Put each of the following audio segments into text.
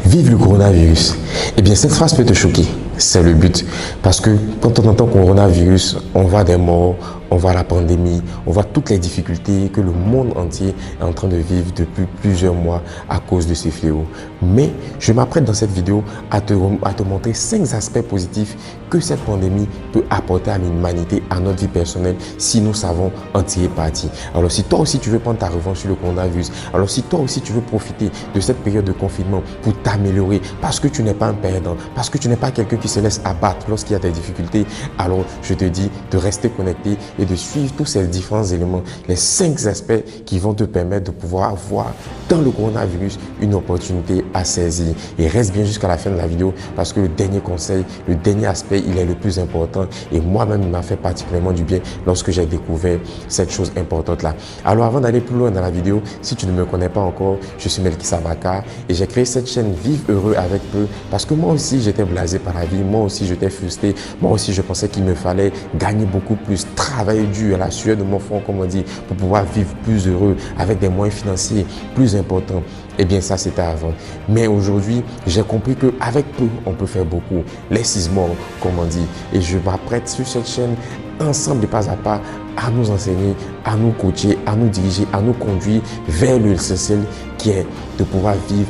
Vive le coronavirus. Eh bien, cette phrase peut te choquer. C'est le but. Parce que quand on entend coronavirus, on voit des morts, on voit la pandémie, on voit toutes les difficultés que le monde entier est en train de vivre depuis plusieurs mois à cause de ces fléaux. Mais je m'apprête dans cette vidéo à te montrer 5 aspects positifs que cette pandémie peut apporter à l'humanité, à notre vie personnelle, si nous savons en tirer parti. Alors si toi aussi tu veux prendre ta revanche sur le coronavirus, alors si toi aussi tu veux profiter de cette période de confinement pour t'améliorer, parce que tu n'es pas un perdant, parce que tu n'es pas quelqu'un qui se laisse abattre lorsqu'il y a des difficultés, alors je te dis de rester connecté et de suivre tous ces différents éléments, les 5 aspects qui vont te permettre de pouvoir avoir dans le coronavirus une opportunité à saisir. Et reste bien jusqu'à la fin de la vidéo parce que le dernier conseil, le dernier aspect, il est le plus important et moi-même il m'a fait particulièrement du bien lorsque j'ai découvert cette chose importante là. Alors avant d'aller plus loin dans la vidéo, si tu ne me connais pas encore, je suis Melkissa Bakar et j'ai créé cette chaîne Vive Heureux avec peu parce que moi aussi j'étais blasé par la vie, moi aussi j'étais frustré, moi aussi je pensais qu'il me fallait gagner beaucoup plus, travailler dur à la sueur de mon front comme on dit, pour pouvoir vivre plus heureux avec des moyens financiers plus importants. Eh bien ça c'était avant. Mais aujourd'hui j'ai compris qu'avec peu on peut faire beaucoup. Less is more comme on dit. Et je m'apprête sur cette chaîne ensemble de pas à pas à nous enseigner, à nous coacher, à nous diriger, à nous conduire vers l'essentiel qui est de pouvoir vivre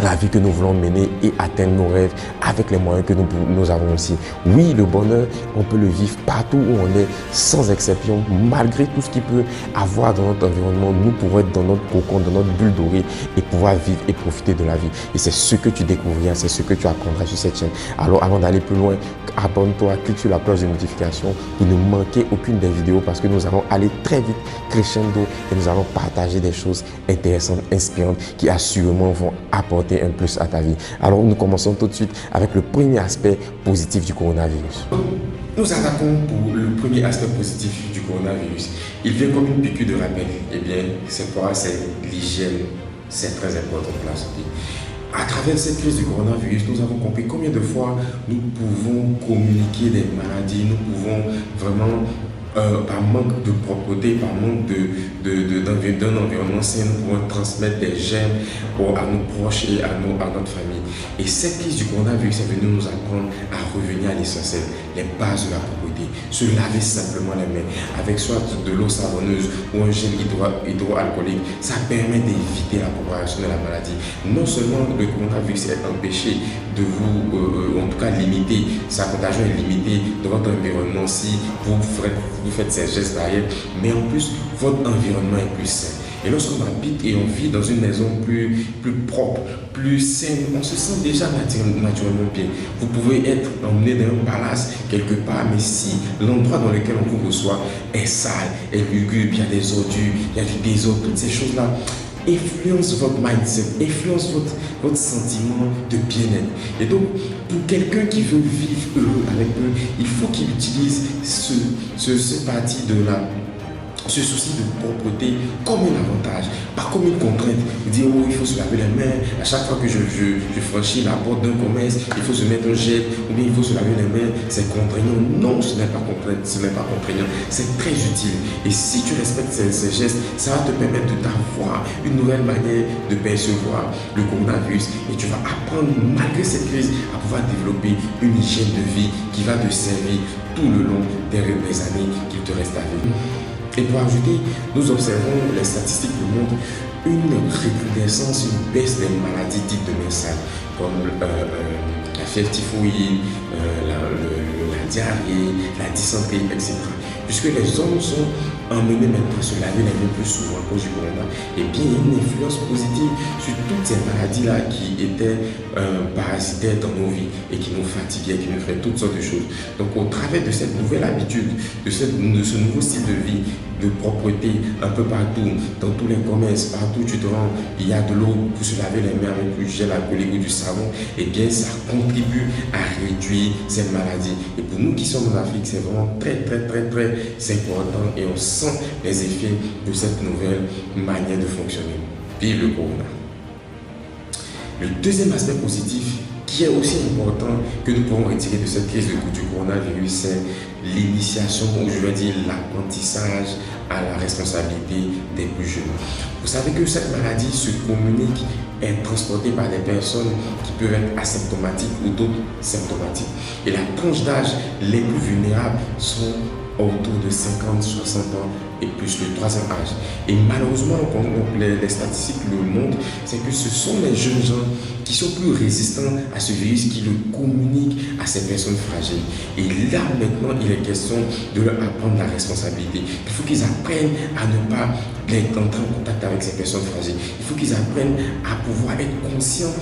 la vie que nous voulons mener et atteindre nos rêves avec les moyens que nous avons aussi. Oui, le bonheur, on peut le vivre partout où on est, sans exception, malgré tout ce qu'il peut avoir dans notre environnement. Nous pouvons être dans notre cocon, dans notre bulle dorée et pouvoir vivre et profiter de la vie. Et c'est ce que tu découvriras, c'est ce que tu apprendras sur cette chaîne. Alors, avant d'aller plus loin, abonne-toi, clique sur la cloche de notification pour ne manquer aucune des vidéos parce que nous allons aller très vite, crescendo, et nous allons partager des choses intéressantes, inspirantes qui assurément vont apporter un plus à ta vie. Alors nous commençons tout de suite avec le premier aspect positif du coronavirus. Nous attaquons pour le premier aspect positif du coronavirus. Il vient comme une piqûre de rappel. Eh bien, c'est quoi? C'est l'hygiène. C'est très important pour la santé. À travers cette crise du coronavirus, nous avons compris combien de fois nous pouvons communiquer des maladies, nous pouvons vraiment par manque de propreté, par manque d'un environnement sain, nous pouvons transmettre des germes à nos proches et à notre famille. Et cette crise du coronavirus est venue nous apprendre à revenir à l'essentiel, les bases de la propreté. Se laver simplement les mains avec soit de l'eau savonneuse ou un gel hydroalcoolique, ça permet d'éviter la propagation de la maladie. Non seulement le coronavirus est empêché de vous, en tout cas limiter, sa contagion est limitée dans votre environnement si vous faites ces gestes barrières, mais en plus, votre environnement est plus sain. Et lorsqu'on habite et on vit dans une maison plus propre, plus saine, on se sent déjà naturellement bien. Vous pouvez être emmené dans un palace quelque part, mais si l'endroit dans lequel on vous reçoit est sale, est lugubre, il y a des ordures, il y a du désordre, toutes ces choses-là influence votre mindset, influence votre sentiment de bien-être. Et donc, pour quelqu'un qui veut vivre heureux avec eux, il faut qu'il utilise ce parti de ce souci de propreté comme un avantage, pas comme une contrainte. Dire oh, il faut se laver les mains à chaque fois que je franchis la porte d'un commerce, il faut se mettre un gel ou bien il faut se laver les mains, c'est contraignant. Non, ce n'est pas contraignant, c'est très utile. Et si tu respectes ces gestes, ça va te permettre d'avoir une nouvelle manière de percevoir le coronavirus et tu vas apprendre malgré cette crise à pouvoir développer une hygiène de vie qui va te servir tout le long des années qu'il te reste à vivre. Et pour ajouter, nous observons les statistiques nous montrent une recrudescence, une baisse des maladies dites de mensales, comme la fièvre typhoïde, la diarrhée, la dysenterie, etc. Puisque les hommes sont emmenés maintenant à se laver les mains plus souvent à cause du corona, et bien il y a une influence positive sur toutes ces maladies-là qui étaient parasitaires dans nos vies et qui nous fatiguaient, qui nous feraient toutes sortes de choses. Donc au travers de cette nouvelle habitude, de ce nouveau style de vie, de propreté un peu partout, dans tous les commerces, partout où tu te rends, il y a de l'eau pour se laver les mains avec du gel alcoolique ou du savon, et bien ça contribue à réduire ces maladies. Et pour nous qui sommes en Afrique, c'est vraiment très important et on sent les effets de cette nouvelle manière de fonctionner. Vive le corona. Le deuxième aspect positif qui est aussi important que nous pouvons retirer de cette crise du coronavirus, c'est l'initiation, ou je vais dire l'apprentissage à la responsabilité des plus jeunes. Vous savez que cette maladie se communique est transporté par des personnes qui peuvent être asymptomatiques ou d'autres symptomatiques. Et la tranche d'âge les plus vulnérables sont autour de 50, 60 ans et plus le troisième âge. Et malheureusement, les statistiques le montrent, c'est que ce sont les jeunes gens qui sont plus résistants à ce virus, qui le communiquent à ces personnes fragiles. Et là, maintenant, il est question de leur apprendre la responsabilité. Il faut qu'ils apprennent à ne pas être entrer en contact avec ces personnes fragiles. Il faut qu'ils apprennent à pouvoir être conscients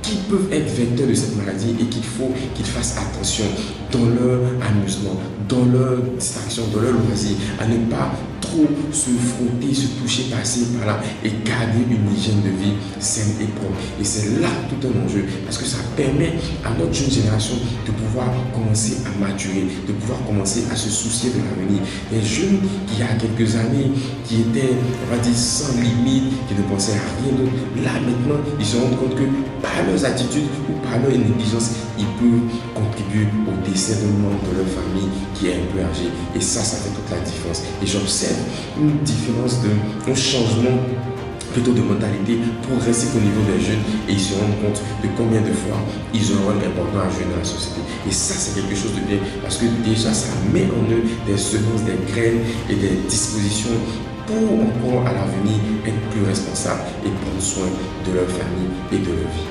qui peuvent être vecteurs de cette maladie et qu'il faut qu'ils fassent attention dans leur amusement, dans leur distraction, dans leur loisir, à ne pas trop se frotter, se toucher par-ci, par-là et garder une hygiène de vie saine et propre. Et c'est là tout un enjeu parce que ça permet à notre jeune génération de pouvoir commencer à maturer, de pouvoir commencer à se soucier de l'avenir. Les jeunes qui, il y a quelques années, qui étaient, on va dire, sans limite, qui ne pensaient à rien d'autre, là maintenant, ils se rendent compte que par leurs attitudes ou par leur négligence, ils peuvent contribuer au décès d'un membre de leur famille qui est un peu âgé. Et ça fait toute la différence. Et j'observe une différence, un changement plutôt de mentalité progressive au niveau des jeunes et ils se rendent compte de combien de fois ils ont un rôle important à jouer dans la société. Et ça, c'est quelque chose de bien parce que déjà, ça met en eux des semences, des graines et des dispositions pour encore à l'avenir être plus responsables et prendre soin de leur famille et de leur vie.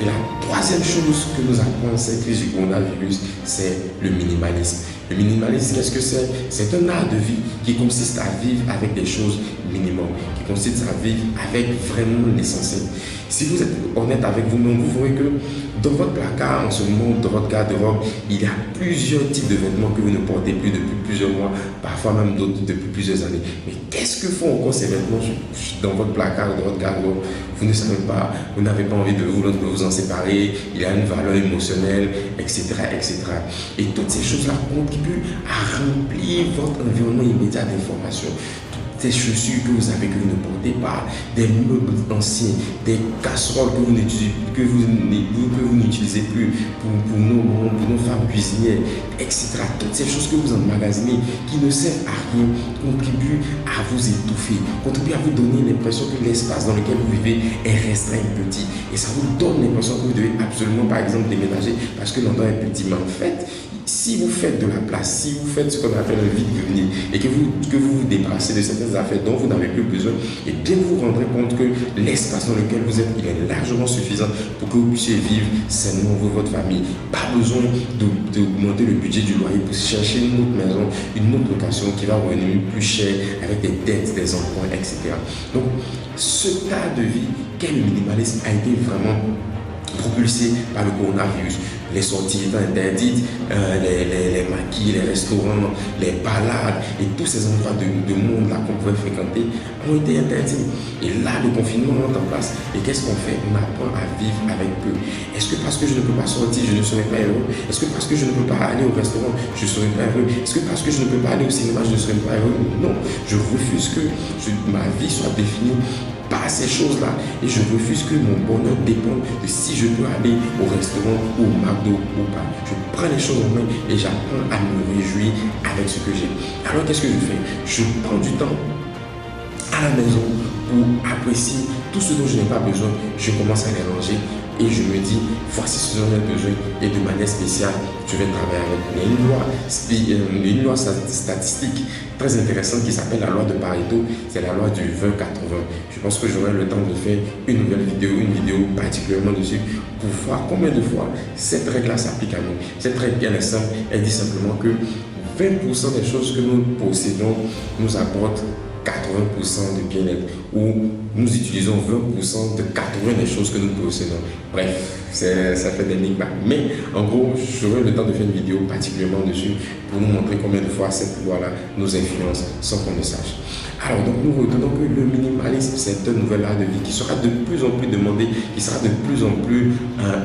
Et la troisième chose que nous apprend cette crise du coronavirus, c'est le minimalisme. Le minimalisme, qu'est-ce que c'est? C'est un art de vie qui consiste à vivre avec des choses minimum, qui consiste à vivre avec vraiment l'essentiel. Si vous êtes honnête avec vous-même, vous verrez que dans votre placard, en ce moment, dans votre garde-robe, il y a plusieurs types de vêtements que vous ne portez plus depuis plusieurs mois, parfois même d'autres depuis plusieurs années. Mais qu'est-ce que font encore ces vêtements dans votre placard, dans votre garde-robe? Vous ne savez pas, vous n'avez pas envie de vous en séparer, il y a une valeur émotionnelle, etc., etc. Et toutes ces choses-là contribuent à remplir votre environnement immédiat d'informations. Des chaussures que vous avez que vous ne portez pas, des meubles anciens, des casseroles que vous n'utilisez plus pour nos femmes cuisinières, etc. Toutes ces choses que vous emmagasinez qui ne servent à rien contribuent à vous étouffer, contribuent à vous donner l'impression que l'espace dans lequel vous vivez est restreint et petit. Et ça vous donne l'impression que vous devez absolument, par exemple, déménager parce que l'endroit est petit. Mais en fait, si vous faites de la place, si vous faites ce qu'on appelle le vide-grenier et que vous vous débarrassez de certaines affaires dont vous n'avez plus besoin, et bien vous vous rendrez compte que l'espace dans lequel vous êtes, il est largement suffisant pour que vous puissiez vivre sainement votre famille. Pas besoin d'augmenter le budget du loyer pour chercher une autre maison, une autre location qui va revenir plus cher avec des dettes, des emprunts, etc. Donc, ce tas de vie qu'est le minimalisme a été vraiment propulsé par le coronavirus. Les sorties étant interdites, les maquis, les restaurants, les balades et tous ces endroits de monde là qu'on pouvait fréquenter ont été interdits. Et là, le confinement rentre en place. Et qu'est-ce qu'on fait? On apprend à vivre avec peu. Est-ce que parce que je ne peux pas sortir, je ne serai pas heureux? Est-ce que parce que je ne peux pas aller au restaurant, je ne serai pas heureux? Est-ce que parce que je ne peux pas aller au cinéma, je ne serai pas heureux? Non, je refuse que ma vie soit définie par ces choses-là. Et je refuse que mon bonheur dépende de si je peux aller au restaurant ou au McDo ou pas. Je prends les choses en main et j'apprends à me réjouir avec ce que j'ai. Alors qu'est-ce que je fais? Je prends du temps à la maison pour apprécier tout ce dont je n'ai pas besoin. Je commence à les ranger et je me dis, voici ce dont j'ai besoin et de manière spéciale, je vais travailler avec. Il y a une loi statistique très intéressante qui s'appelle la loi de Pareto, c'est la loi du 20-80. Je pense que j'aurai le temps de faire une nouvelle vidéo, une vidéo particulièrement dessus pour voir combien de fois cette règle-là s'applique à nous. Cette règle, elle est simple, elle dit simplement que 20% des choses que nous possédons nous apportent 80% de bien-être, ou nous utilisons 20% de 80 des choses que nous possédons. Bref, ça fait des micmacs. Mais en gros, j'aurai le temps de faire une vidéo particulièrement dessus pour nous montrer combien de fois cette loi-là nous influence sans qu'on le sache. Alors, donc, nous retenons que le minimalisme, c'est un nouvel art de vie qui sera de plus en plus demandé, qui sera de plus en plus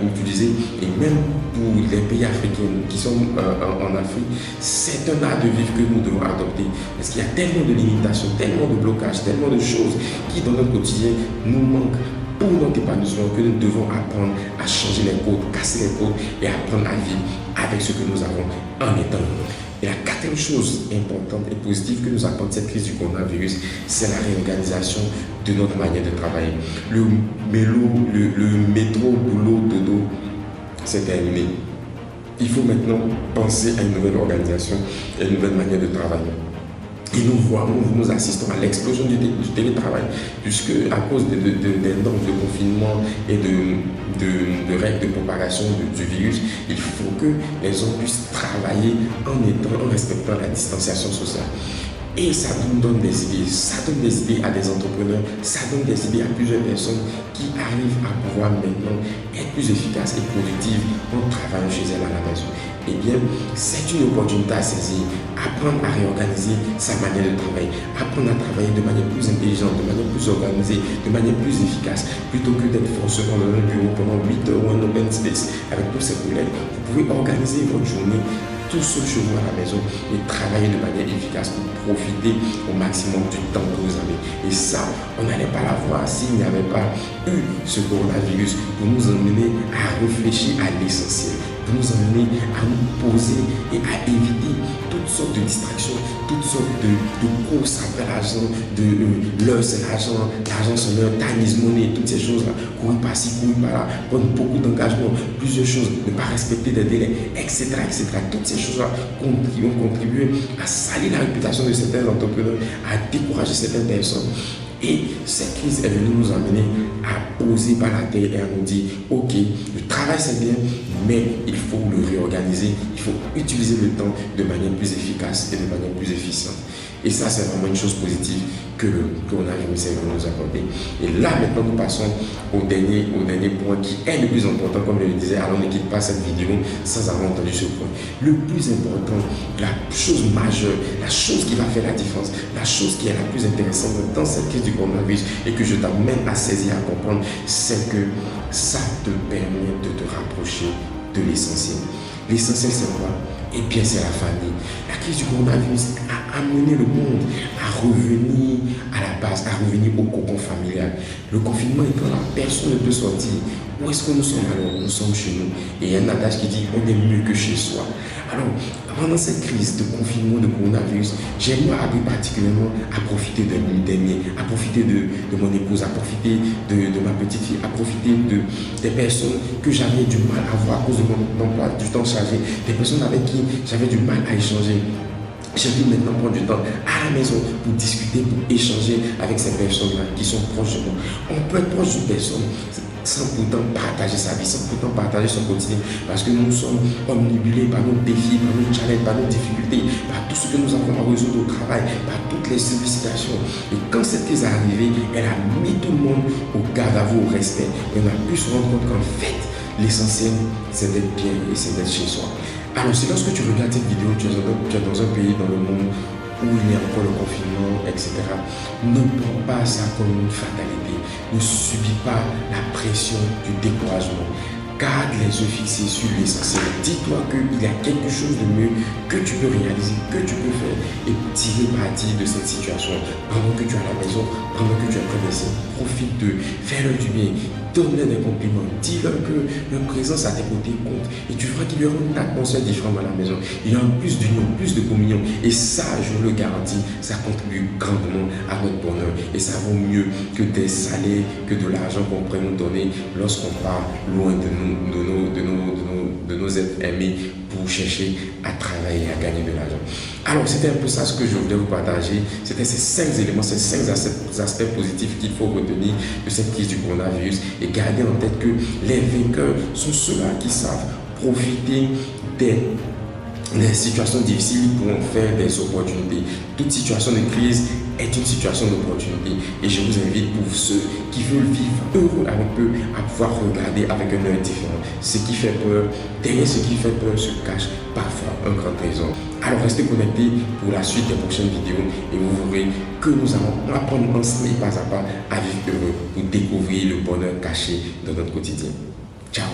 utilisé. Et même pour les pays africains qui sont en Afrique, c'est un art de vivre que nous devons adopter. Parce qu'il y a tellement de limitations, tellement de blocages, tellement de choses qui, dans notre quotidien, nous manquent pour notre épanouissement, que nous devons apprendre à changer les codes, casser les codes et apprendre à vivre avec ce que nous avons en étant. Et la quatrième chose importante et positive que nous apporte cette crise du coronavirus, c'est la réorganisation de notre manière de travailler. Le métro, boulot, dodo, c'est terminé. Il faut maintenant penser à une nouvelle organisation et une nouvelle manière de travailler. Et nous assistons à l'explosion du télétravail, puisque à cause des normes de confinement et de règles de propagation du virus, il faut que les hommes puissent travailler en respectant la distanciation sociale. Et ça nous donne des idées, ça donne des idées à des entrepreneurs, ça donne des idées à plusieurs personnes qui arrivent à pouvoir maintenant être plus efficaces et productives en travaillant chez elles à la maison. Eh bien, c'est une opportunité à saisir, apprendre à réorganiser sa manière de travailler, apprendre à travailler de manière plus intelligente, de manière plus organisée, de manière plus efficace, plutôt que d'être forcément dans un bureau pendant 8 heures ou un open space avec tous ses collègues. Vous pouvez organiser votre journée tout seul chez vous à la maison et travailler de manière efficace pour profiter au maximum du temps que vous avez. Et ça, on n'allait pas l'avoir s'il n'y avait pas eu ce coronavirus pour nous emmener à réfléchir à l'essentiel, pour nous emmener à nous poser et à éviter toutes sortes de distractions, toutes sortes de courses après l'argent, de l'heure c'est l'argent, l'argent c'est l'heure, time is money, toutes ces choses-là, courir par-ci, courir par-là, prendre beaucoup d'engagement, plusieurs choses, ne pas respecter des délais, etc., etc. Toutes ces choses-là ont contribué à salir la réputation de certains entrepreneurs, à décourager certaines personnes. Et cette crise est venue nous amener à poser par la terre et à nous dire, ok, le travail c'est bien, mais il faut le réorganiser, il faut utiliser le temps de manière plus efficace et de manière plus efficiente. Et ça, c'est vraiment une chose positive que le coronavirus est venu nous apporter. Et là, maintenant, nous passons au dernier point qui est le plus important, comme je le disais. Alors, ne quitte pas cette vidéo sans avoir entendu ce point. Le plus important, la chose majeure, la chose qui va faire la différence, la chose qui est la plus intéressante dans cette crise du coronavirus et que je t'amène à saisir, à comprendre, c'est que ça te permet de te rapprocher de l'essentiel. L'essentiel, c'est quoi? Et bien, c'est la famille. La crise du coronavirus a amené le monde à revenir à la base, à revenir au cocon familial. Le confinement étant là, personne ne peut sortir. Où est-ce que nous sommes alors? Nous sommes chez nous. Et il y a un adage qui dit on est mieux que chez soi. Alors, pendant cette crise de confinement, de coronavirus, j'aimerais appris particulièrement à profiter de miens, à profiter de mon épouse, à profiter de ma petite fille, à profiter des personnes que j'avais du mal à voir à cause de mon emploi du temps chargé, des personnes avec qui j'avais du mal à échanger. J'ai dû maintenant prendre du temps à la maison pour discuter, pour échanger avec ces personnes-là qui sont proches de moi. On peut être proche d'une personne sans pourtant partager sa vie, sans pourtant partager son quotidien, parce que nous sommes omnibulés par nos défis, par nos challenges, par nos difficultés, par tout ce que nous avons à résoudre au travail, par toutes les sollicitations. Et quand cette crise est arrivée, elle a mis tout le monde au garde à vous, au respect. Et on a pu se rendre compte qu'en fait, l'essentiel, c'est d'être bien et c'est d'être chez soi. Alors, c'est lorsque tu regardes cette vidéo, tu es dans un pays, dans le monde, où il y a encore le confinement, etc. Ne prends pas ça comme une fatalité. Ne subis pas la pression du découragement. Garde les yeux fixés sur l'essentiel. Dis-toi qu'il y a quelque chose de mieux que tu peux réaliser, que tu peux faire et tirer parti de cette situation. Pendant que tu es à la maison, pendant que tu es en train d'essayer, profite de faire du bien. Donne-leur des compliments, dis-leur que leur présence à tes côtés compte et tu verras qu'il y aura une atmosphère différente à la maison. Il y aura plus d'union, plus de communion et ça, je le garantis, ça contribue grandement à notre bonheur et ça vaut mieux que des salaires, que de l'argent qu'on pourrait nous donner lorsqu'on part loin de nos êtres aimés pour chercher à travailler et à gagner de l'argent. Alors, c'était un peu ça ce que je voulais vous partager. C'était ces 5 éléments, ces 5 aspects positifs qu'il faut retenir de cette crise du coronavirus et garder en tête que les vainqueurs sont ceux-là qui savent profiter des situations difficiles pour en faire des opportunités. Toute situation de crise est une situation d'opportunité et je vous invite pour ceux qui veulent vivre heureux avec eux à pouvoir regarder avec un œil différent. Ce qui fait peur, derrière ce qui fait peur se cache parfois un grand trésor. Alors restez connectés pour la suite des prochaines vidéos et vous verrez que nous allons apprendre ensemble pas à pas à vivre heureux pour découvrir le bonheur caché dans notre quotidien. Ciao!